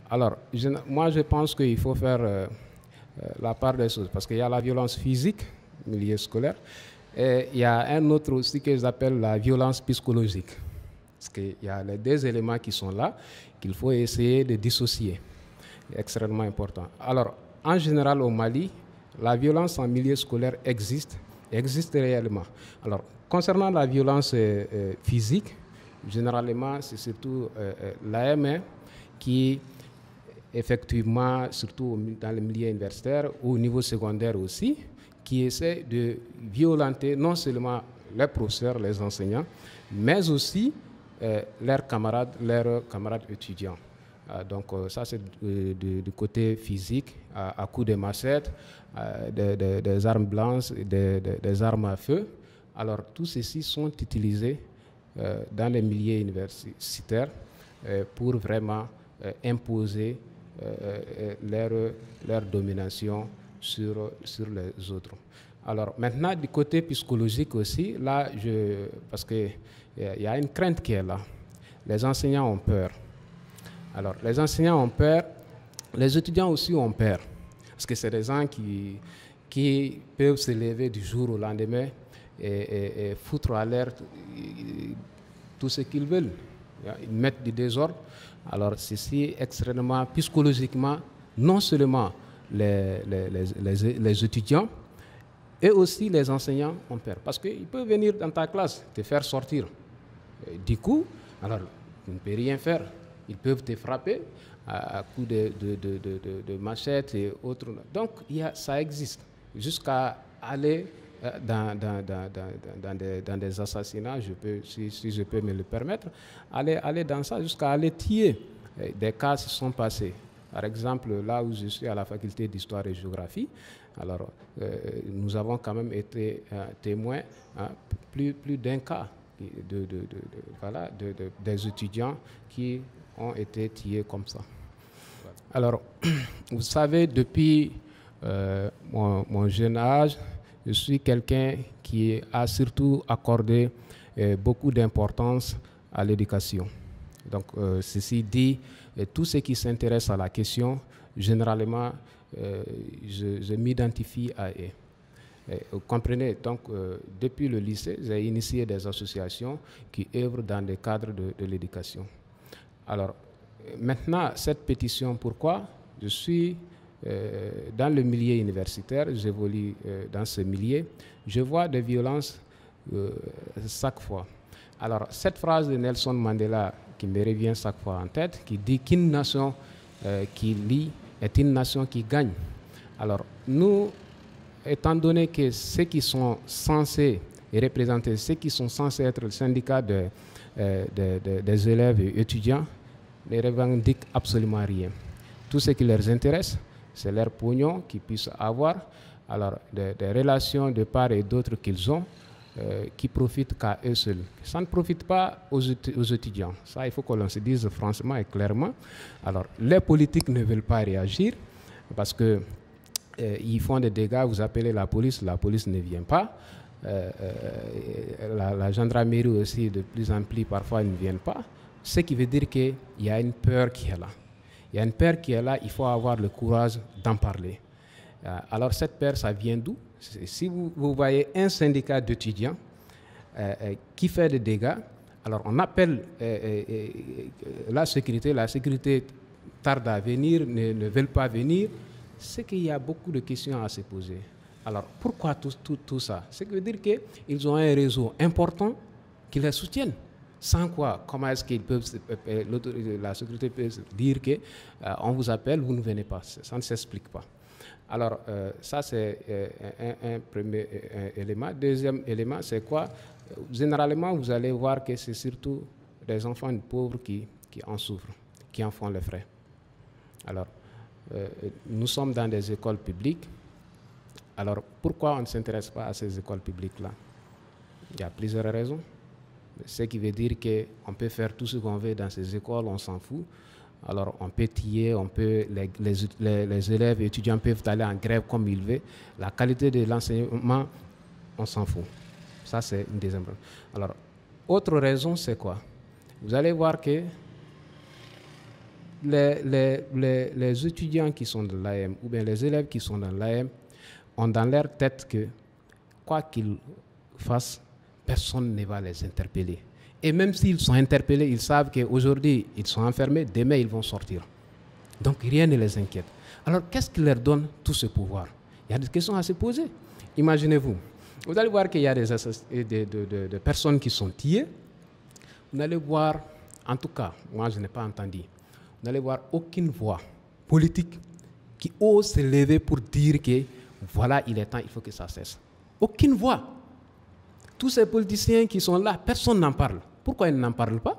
Alors, moi, je pense qu'il faut faire la part des choses, parce qu'il y a la violence physique, milieu scolaire, et il y a un autre aussi que j'appelle la violence psychologique. Parce qu'il y a les deux éléments qui sont là, qu'il faut essayer de dissocier. C'est extrêmement important. Alors, en général, au Mali, la violence en milieu scolaire existe réellement. Alors, concernant la violence physique, généralement, c'est surtout l'AME qui, effectivement, surtout dans le milieu universitaire ou au niveau secondaire aussi, qui essaie de violenter non seulement les professeurs, les enseignants, mais aussi leurs camarades étudiants. Donc ça, c'est du côté physique, à coups de machettes, des armes blanches, des armes à feu. Alors, tous ceux-ci sont utilisés dans les milieux universitaires pour vraiment imposer leur domination sur les autres. Alors, maintenant, du côté psychologique aussi, là, parce qu'il y a une crainte qui est là. Les enseignants ont peur. Alors, les enseignants ont peur, les étudiants aussi ont peur. Parce que c'est des gens qui peuvent se lever du jour au lendemain et foutre à l'air tout ce qu'ils veulent. Ils mettent du désordre. Alors, ceci extrêmement psychologiquement, non seulement les étudiants, et aussi les enseignants ont peur. Parce qu'ils peuvent venir dans ta classe, te faire sortir. Du coup, alors, tu ne peux rien faire. Ils peuvent te frapper à coups de machettes et autres. Donc, ça existe. Jusqu'à aller dans des assassinats, si je peux me le permettre, aller dans ça, jusqu'à aller tuer. Des cas se sont passés. Par exemple, là où je suis à la faculté d'histoire et géographie, alors nous avons quand même été témoins plus d'un cas des étudiants qui ont été tués comme ça. Alors, vous savez, depuis mon jeune âge, je suis quelqu'un qui a surtout accordé beaucoup d'importance à l'éducation. Donc, ceci dit, tout ce qui s'intéresse à la question, généralement, je m'identifie à eux. Vous comprenez, donc, depuis le lycée, j'ai initié des associations qui œuvrent dans le cadre de l'éducation. Alors, maintenant, cette pétition, pourquoi? Je suis dans le milieu universitaire, j'évolue dans ce milieu, je vois des violences chaque fois. Alors, cette phrase de Nelson Mandela qui me revient chaque fois en tête, qui dit qu'une nation qui lit est une nation qui gagne. Alors, nous, étant donné que ceux qui sont censés représenter, ceux qui sont censés être le syndicat des élèves et étudiants, ne revendiquent absolument rien. Tout ce qui leur intéresse, c'est leur pognon qu'ils puissent avoir, alors des relations de part et d'autre qu'ils ont, qui profitent qu'à eux seuls. Ça ne profite pas aux étudiants. Ça, il faut qu'on se dise franchement et clairement. Alors, les politiques ne veulent pas réagir parce que ils font des dégâts, vous appelez la police ne vient pas. La gendarmerie aussi, de plus en plus, parfois, ils ne viennent pas. Ce qui veut dire qu'il y a une peur qui est là. Il y a une peur qui est là, il faut avoir le courage d'en parler. Alors, cette peur, ça vient d'où? Si vous voyez un syndicat d'étudiants qui fait des dégâts, alors on appelle la sécurité tarde à venir, ne veulent pas venir, c'est qu'il y a beaucoup de questions à se poser. Alors pourquoi tout ça? C'est que veut dire qu'ils ont un réseau important qui les soutiennent. Sans quoi, comment est-ce qu'ils peuvent, la sécurité peut dire qu'on vous appelle, vous ne venez pas? Ça ne s'explique pas. Alors, ça, c'est un premier élément. Deuxième élément, c'est quoi? Généralement, vous allez voir que c'est surtout des enfants pauvres qui en souffrent, qui en font les frais. Alors, nous sommes dans des écoles publiques. Alors, pourquoi on ne s'intéresse pas à ces écoles publiques-là? Il y a plusieurs raisons. Ce qui veut dire qu'on peut faire tout ce qu'on veut dans ces écoles, on s'en fout. Alors, on peut tirer, les élèves et étudiants peuvent aller en grève comme ils veulent. La qualité de l'enseignement, on s'en fout. Ça, c'est une deuxième raison. Alors, autre raison, c'est quoi? Vous allez voir que les étudiants qui sont dans l'AM ou bien les élèves qui sont dans l'AM ont dans leur tête que quoi qu'ils fassent, personne ne va les interpeller. Et même s'ils sont interpellés, ils savent qu'aujourd'hui, ils sont enfermés, demain, ils vont sortir. Donc, rien ne les inquiète. Alors, qu'est-ce qui leur donne tout ce pouvoir? Il y a des questions à se poser. Imaginez-vous, vous allez voir qu'il y a des personnes qui sont tuées. Vous allez voir, en tout cas, moi je n'ai pas entendu, vous n'allez voir aucune voix politique qui ose se lever pour dire que voilà, il est temps, il faut que ça cesse. Aucune voix. Tous ces politiciens qui sont là, personne n'en parle. Pourquoi ils n'en parlent pas?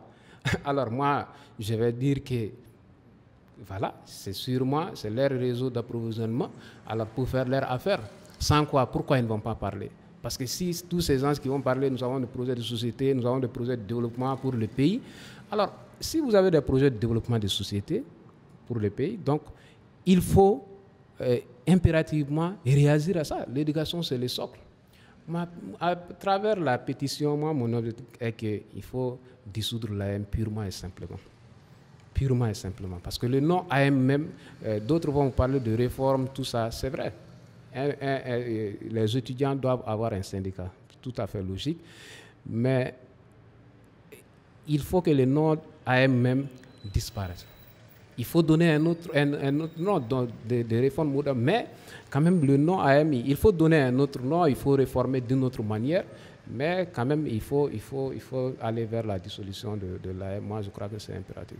Alors moi, je vais dire que voilà, c'est sûrement, c'est leur réseau d'approvisionnement, alors pour faire leur affaire. Sans quoi, pourquoi ils ne vont pas parler? Parce que si tous ces gens qui vont parler, nous avons des projets de société, nous avons des projets de développement pour le pays. Alors, si vous avez des projets de développement de société pour le pays, donc il faut impérativement réagir à ça. L'éducation, c'est le socle. À travers la pétition, moi, mon objectif est qu'il faut dissoudre l'AM purement et simplement. Purement et simplement. Parce que le nom AM même, d'autres vont parler de réforme, tout ça, c'est vrai. Les étudiants doivent avoir un syndicat, tout à fait logique, mais il faut que le nom AM même disparaisse. Il faut donner un autre nom de réforme modernes, mais quand même le nom AM, il faut donner un autre nom, il faut réformer d'une autre manière, mais quand même il faut aller vers la dissolution de l'AM. Moi je crois que c'est impératif.